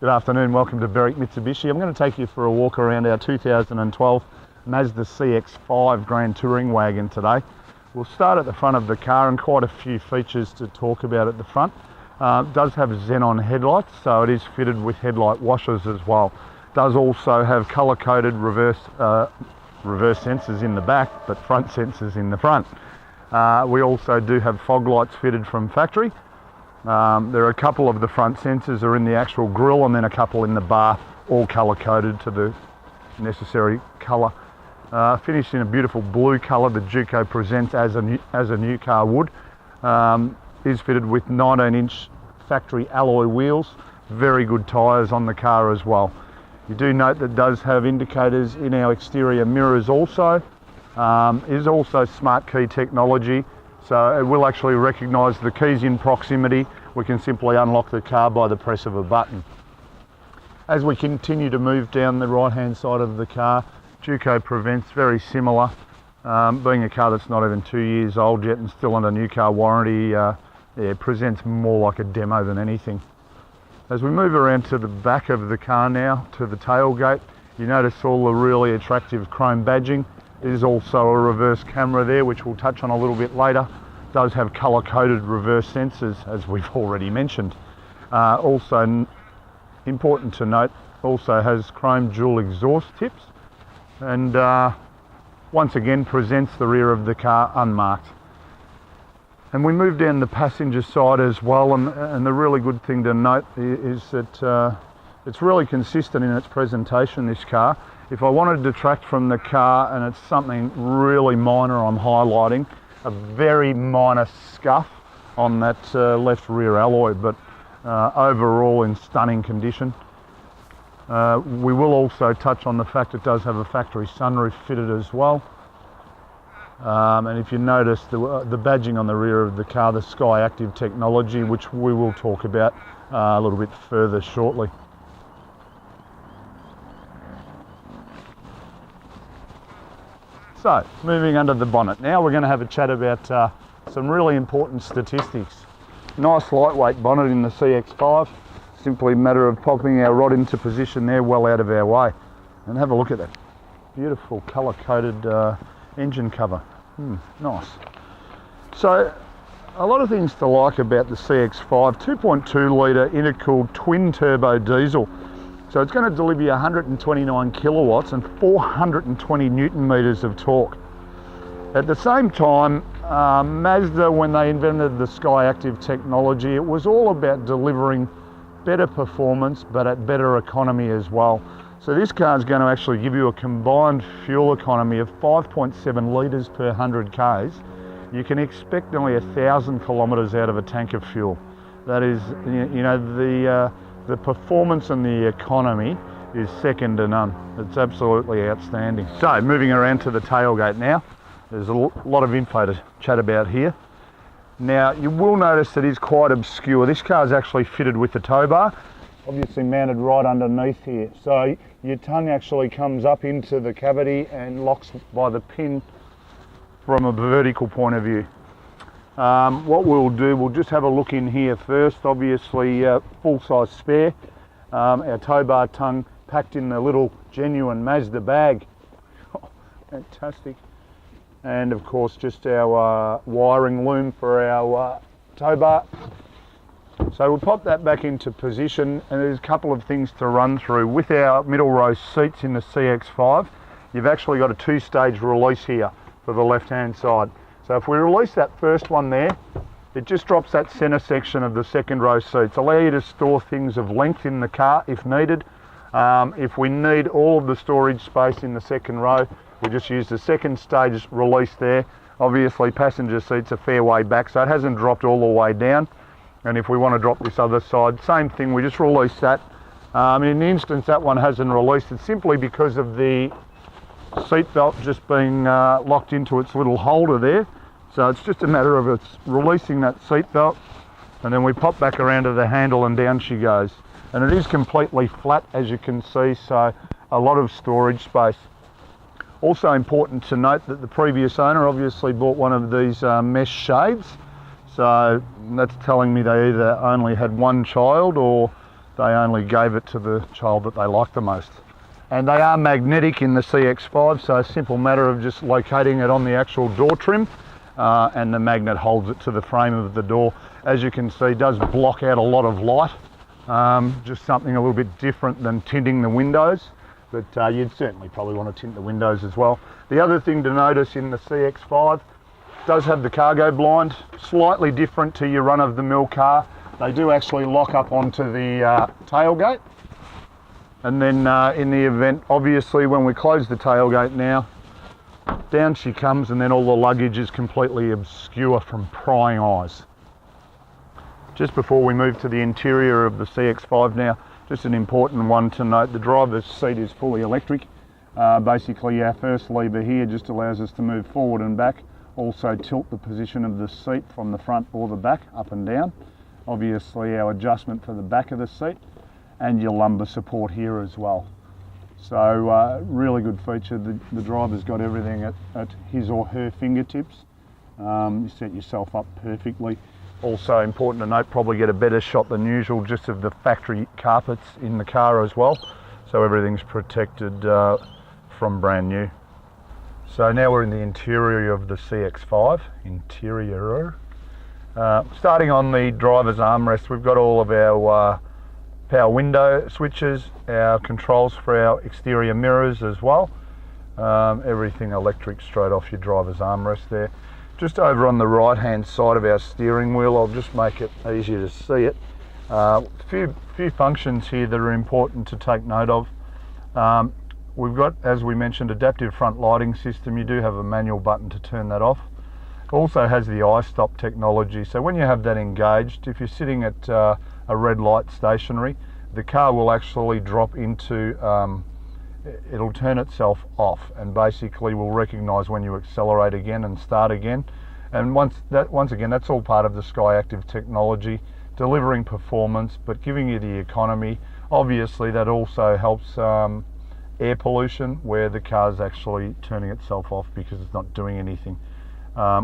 Good afternoon, welcome to Berwick Mitsubishi. I'm going to take you for a walk around our 2012 Mazda CX-5 Grand Touring Wagon today. We'll start at the front of the car, and quite a few features to talk about at the front. It does have xenon headlights, so it is fitted with headlight washers as well. It does also have colour-coded reverse sensors in the back, but front sensors in the front. We also do have fog lights fitted from factory. There are a couple of the front sensors are in the actual grille, and then a couple in the bar, all colour coded to the necessary colour. Finished in a beautiful blue colour that Juco presents as a new car would. Is fitted with 19-inch factory alloy wheels, very good tyres on the car as well. You do note that it does have indicators in our exterior mirrors also. Is also smart key technology. So it will actually recognise the keys in proximity. We can simply unlock the car by the press of a button. As we continue to move down the right hand side of the car, Juco presents very similar. Being a car that's not even 2 years old yet and still under new car warranty, it presents more like a demo than anything. As we move around to the back of the car now, to the tailgate, you notice all the really attractive chrome badging. There's also a reverse camera there, which we'll touch on a little bit later. It does have colour-coded reverse sensors, as we've already mentioned. Also important to note, also has chrome dual exhaust tips, and once again presents the rear of the car unmarked. And we move down the passenger side as well, and the really good thing to note is that it's really consistent in its presentation, this car. If I want to detract from the car and it's something really minor I'm highlighting, a very minor scuff on that left rear alloy, but overall in stunning condition. We will also touch on the fact it does have a factory sunroof fitted as well. And if you notice the badging on the rear of the car, the Sky Active technology, which we will talk about a little bit further shortly. So, moving under the bonnet. Now we're going to have a chat about some really important statistics. Nice lightweight bonnet in the CX-5. Simply a matter of popping our rod into position there, well out of our way. And have a look at that beautiful colour-coded engine cover. Nice. So, a lot of things to like about the CX-5. 2.2 litre intercooled twin turbo diesel. So it's going to deliver you 129 kilowatts and 420 newton meters of torque. At the same time, Mazda, when they invented the Sky Active technology, it was all about delivering better performance but at better economy as well. So this car is going to actually give you a combined fuel economy of 5.7 litres per 100 k's. You can expect only 1,000 kilometres out of a tank of fuel. That is, you know, the performance and the economy is second to none. It's absolutely outstanding. So moving around to the tailgate now, there's a lot of info to chat about here. Now you will notice it is quite obscure. This car is actually fitted with the tow bar, obviously mounted right underneath here. So your tongue actually comes up into the cavity and locks by the pin from a vertical point of view. What we'll do, we'll just have a look in here first. Obviously full-size spare, our tow bar tongue packed in the little genuine Mazda bag. Fantastic. And of course just our wiring loom for our tow bar. So we'll pop that back into position, and there's a couple of things to run through. With our middle row seats in the CX-5, you've actually got a two-stage release here for the left-hand side. So if we release that first one there, it just drops that centre section of the second row seats. Allow you to store things of length in the car if needed. If we need all of the storage space in the second row, we just use the second stage release there. Obviously passenger seats a fair way back, so it hasn't dropped all the way down. And if we want to drop this other side, same thing, we just release that. In the instance that one hasn't released, it's simply because of the seat belt just being locked into its little holder there. So it's just a matter of it's releasing that seat belt, and then we pop back around to the handle and down she goes. And it is completely flat, as you can see, so a lot of storage space. Also important to note that the previous owner obviously bought one of these mesh shades. So that's telling me they either only had one child or they only gave it to the child that they liked the most. And they are magnetic in the CX-5, so a simple matter of just locating it on the actual door trim, and the magnet holds it to the frame of the door. As you can see, it does block out a lot of light, just something a little bit different than tinting the windows, but you'd certainly probably want to tint the windows as well. The other thing to notice in the CX-5, does have the cargo blind, slightly different to your run-of-the-mill car. They do actually lock up onto the tailgate. And then in the event, obviously when we close the tailgate now, down she comes, and then all the luggage is completely obscure from prying eyes. Just before we move to the interior of the CX-5 now, just an important one to note, the driver's seat is fully electric. Basically our first lever here just allows us to move forward and back, also tilt the position of the seat from the front or the back, up and down. Obviously our adjustment for the back of the seat, and your lumbar support here as well. So really good feature. The driver's got everything at his or her fingertips. You set yourself up perfectly. Also important to note, probably get a better shot than usual just of the factory carpets in the car as well. So everything's protected from brand new. So now we're in the interior of the CX-5. Starting on the driver's armrest, we've got all of our power window switches, our controls for our exterior mirrors as well. Everything electric straight off your driver's armrest there. Just over on the right hand side of our steering wheel, I'll just make it easier to see it. Few functions here that are important to take note of. We've got, as we mentioned, adaptive front lighting system. You do have a manual button to turn that off. Also has the i-stop technology, so when you have that engaged, if you're sitting at a red light stationary, the car will actually drop into, it'll turn itself off, and basically will recognise when you accelerate again and start again. And once again, that's all part of the SkyActiv technology, delivering performance but giving you the economy. Obviously that also helps air pollution, where the car's actually turning itself off because it's not doing anything.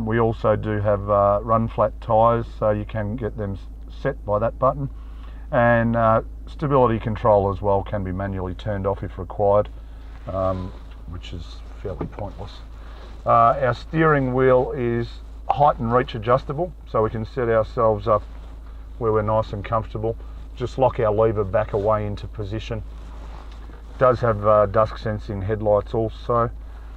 We also do have run flat tyres, so you can get them set by that button, and stability control as well can be manually turned off if required, which is fairly pointless. Our steering wheel is height and reach adjustable, so we can set ourselves up where we're nice and comfortable. Just lock our lever back away into position. Does have dusk sensing headlights also.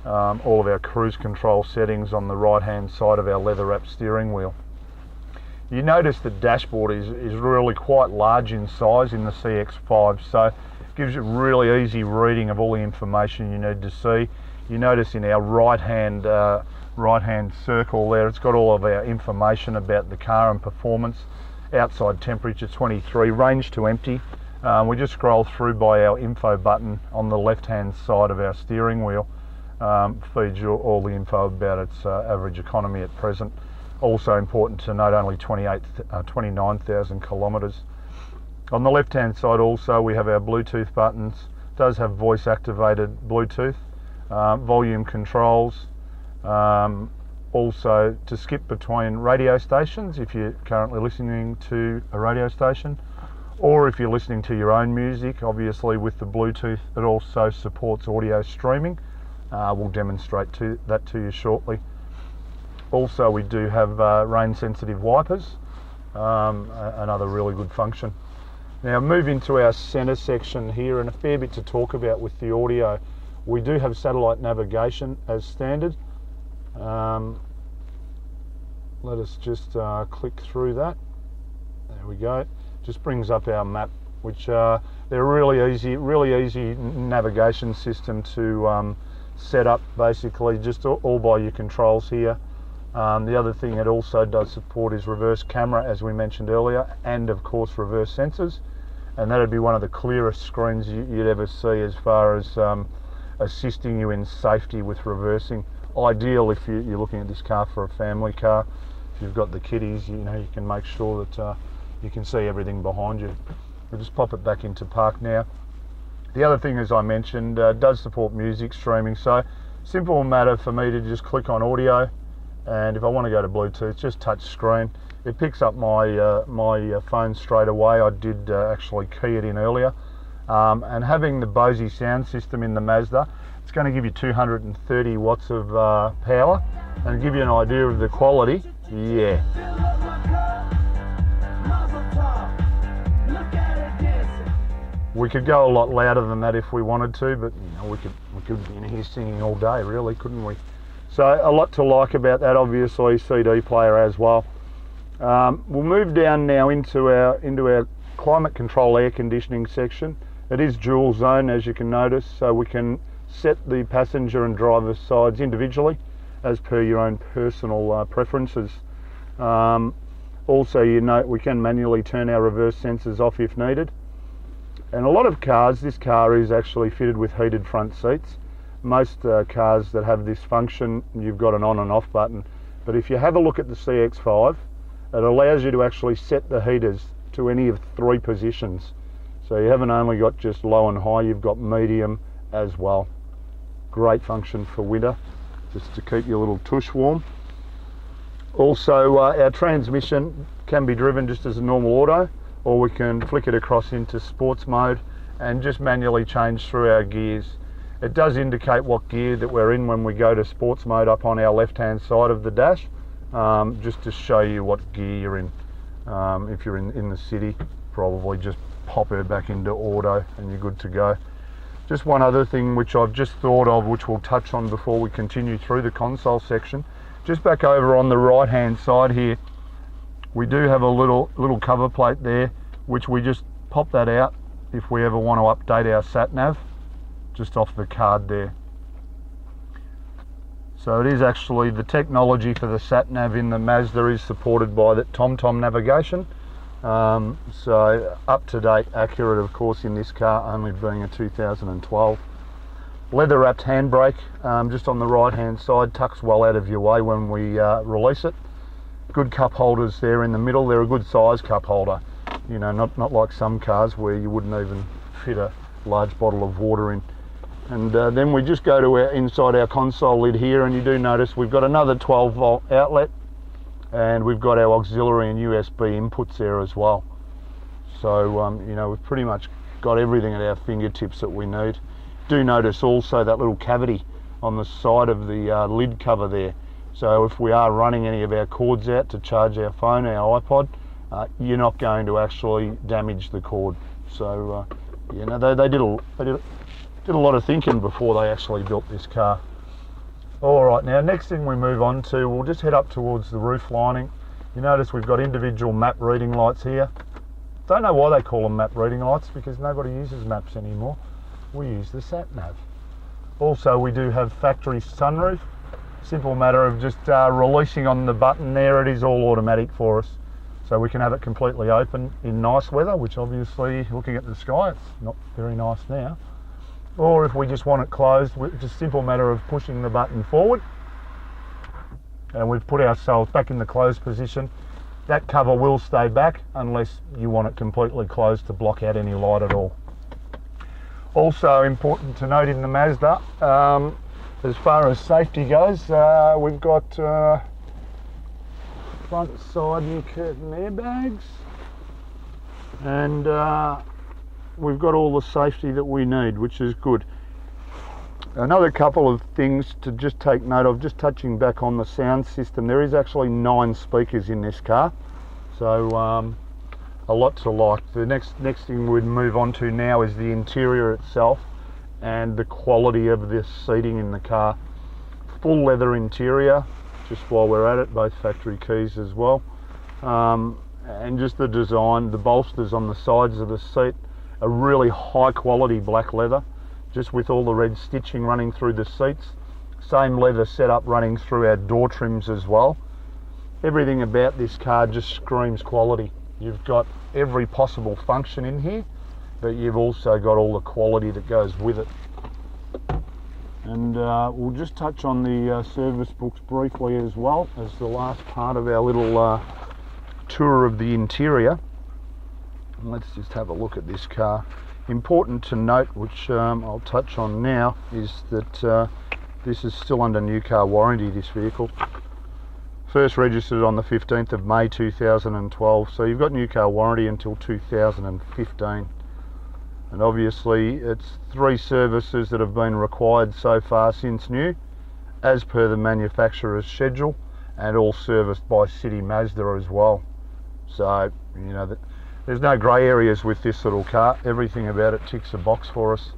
All of our cruise control settings on the right hand side of our leather wrapped steering wheel. You notice the dashboard is really quite large in size in the CX-5, so it gives you really easy reading of all the information you need to see. You notice in our right hand circle there, it's got all of our information about the car and performance. Outside temperature 23, range to empty. We just scroll through by our info button on the left hand side of our steering wheel. Feeds you all the info about its average economy at present. Also important to note, only 29,000 kilometres. On the left hand side also we have our Bluetooth buttons. It does have voice activated Bluetooth, volume controls, also to skip between radio stations if you're currently listening to a radio station, or if you're listening to your own music. Obviously with the Bluetooth it also supports audio streaming. We'll demonstrate that to you shortly. Also we do have rain sensitive wipers, another really good function. Now move into our centre section here, and a fair bit to talk about with the audio. We do have satellite navigation as standard. Let us just click through that. There we go. Just brings up our map, which they're really easy navigation system to set up, basically just all by your controls here. The other thing it also does support is reverse camera, as we mentioned earlier, and of course reverse sensors, and that would be one of the clearest screens you'd ever see as far as assisting you in safety with reversing. Ideal if you're looking at this car for a family car. If you've got the kiddies, you can make sure that you can see everything behind you. We'll just pop it back into park now. The other thing, as I mentioned, does support music streaming, so simple matter for me to just click on audio, and if I want to go to Bluetooth, just touch screen. It picks up my phone straight away. I did actually key it in earlier. And having the Bose sound system in the Mazda, it's going to give you 230 watts of power, and give you an idea of the quality. Yeah. We could go a lot louder than that if we wanted to, but you know, we could be in here singing all day, really, couldn't we? So a lot to like about that. Obviously, CD player as well. We'll move down now into our climate control air conditioning section. It is dual zone, as you can notice, so we can set the passenger and driver sides individually as per your own personal preferences. Also, you note we can manually turn our reverse sensors off if needed. And a lot of cars, this car is actually fitted with heated front seats. Most cars that have this function, you've got an on and off button. But if you have a look at the CX-5, it allows you to actually set the heaters to any of 3 positions. So you haven't only got just low and high, you've got medium as well. Great function for winter, just to keep your little tush warm. Also, our transmission can be driven just as a normal auto, or we can flick it across into sports mode and just manually change through our gears. It does indicate what gear that we're in when we go to sports mode up on our left hand side of the dash, just to show you what gear you're in. If you're in the city, probably just pop her back into auto and you're good to go. Just one other thing which I've just thought of, which we'll touch on before we continue through the console section. Just back over on the right hand side here, we do have a little cover plate there, which we just pop that out if we ever want to update our sat nav, just off the card there. So it is actually, the technology for the sat nav in the Mazda is supported by the TomTom navigation. So up to date, accurate of course in this car, only being a 2012. Leather wrapped handbrake, just on the right hand side, tucks well out of your way when we release it. Good cup holders there in the middle. They're a good size cup holder, you know, not like some cars where you wouldn't even fit a large bottle of water in. And then we just go to inside our console lid here, and you do notice we've got another 12 volt outlet, and we've got our auxiliary and USB inputs there as well. So you know, we've pretty much got everything at our fingertips that we need. Do notice also that little cavity on the side of the lid cover there. So if we are running any of our cords out to charge our phone, our iPod, you're not going to actually damage the cord. So you know, they did a lot of thinking before they actually built this car. All right, now next thing we move on to, we'll just head up towards the roof lining. You notice we've got individual map reading lights here. Don't know why they call them map reading lights, because nobody uses maps anymore. We use the sat nav. Also, we do have factory sunroof. Simple matter of just releasing on the button there. It is all automatic for us, so we can have it completely open in nice weather, which obviously, looking at the sky, it's not very nice now. Or if we just want it closed, just simple matter of pushing the button forward, and we've put ourselves back in the closed position. That cover will stay back unless you want it completely closed to block out any light at all. Also important to note in the Mazda, as far as safety goes, we've got front side new curtain airbags, and we've got all the safety that we need, which is good. Another couple of things to just take note of, just touching back on the sound system, there is actually 9 speakers in this car, so a lot to like. The next thing we'd move on to now is the interior itself and the quality of this seating in the car. Full leather interior, just while we're at it, both factory keys as well, and just the design, the bolsters on the sides of the seat, a really high quality black leather, just with all the red stitching running through the seats. Same leather setup running through our door trims as well. Everything about this car just screams quality. You've got every possible function in here, but you've also got all the quality that goes with it. And we'll just touch on the service books briefly as well as the last part of our little tour of the interior. And let's just have a look at this car. Important to note, which I'll touch on now, is that this is still under new car warranty, this vehicle. First registered on the 15th of May 2012, so you've got new car warranty until 2015. And obviously it's 3 services that have been required so far since new, as per the manufacturer's schedule, and all serviced by City Mazda as well. So, you know, there's no grey areas with this little car. Everything about it ticks a box for us.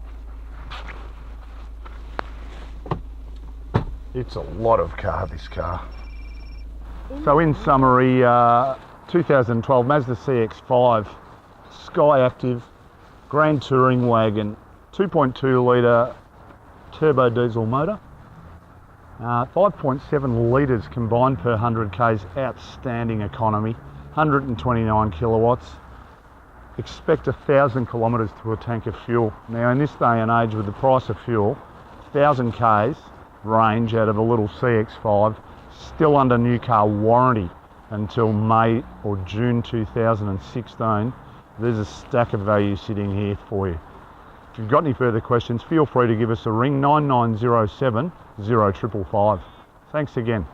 It's a lot of car, this car. So in summary, 2012 Mazda CX-5, Sky Active, Grand Touring Wagon, 2.2 litre turbo diesel motor, 5.7 litres combined per 100 k's, outstanding economy, 129 kilowatts. Expect 1,000 kilometres to a tank of fuel. Now in this day and age with the price of fuel, 1,000 k's range out of a little CX-5, still under new car warranty until May or June 2016. There's a stack of value sitting here for you. If you've got any further questions, feel free to give us a ring, 9907 0555. Thanks again.